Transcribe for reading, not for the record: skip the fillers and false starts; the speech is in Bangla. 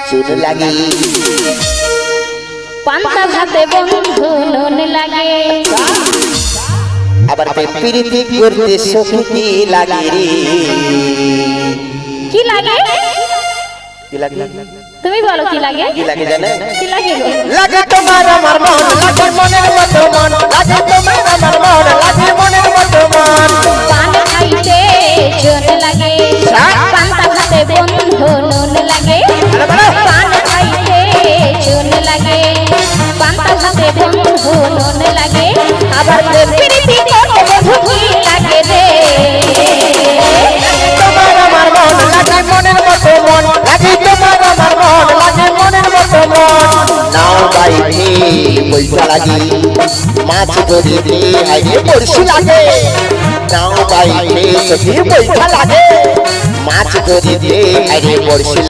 চুন লাগে পান্তা ভাতে বন্ধু নুন লাগে আবার প্রীতি করতে সখী লাগে রে কি লাগে কি লাগে তুমি বলো কি লাগে কি লাগে জানো কি লাগে গো লাগে তোমার আমার মন লাগে মনের মতো মন লাগে তোমার আমার মন লাগে মনের মতো মন পান খাইতে চুন লাগে পান্তা ভাতে বন্ধু নুন লাগে পান খাইতে চুন লাগে পান্তা ভাতে বন্ধু নুন লাগে আবার প্রীতি করতে বন্ধু কি লাগে রে তোমার আমার মন লাগে মনের মতো মন লাগে তোমার আমার মন লাগে মনের মতো মন নাও বাইতে পয়সা লাগে মাছ ধরিতে আইরে বড়শি লাগে নাও বাইতে সখী পয়সা লাগে মাছ ধরিতে আইরে বড়শি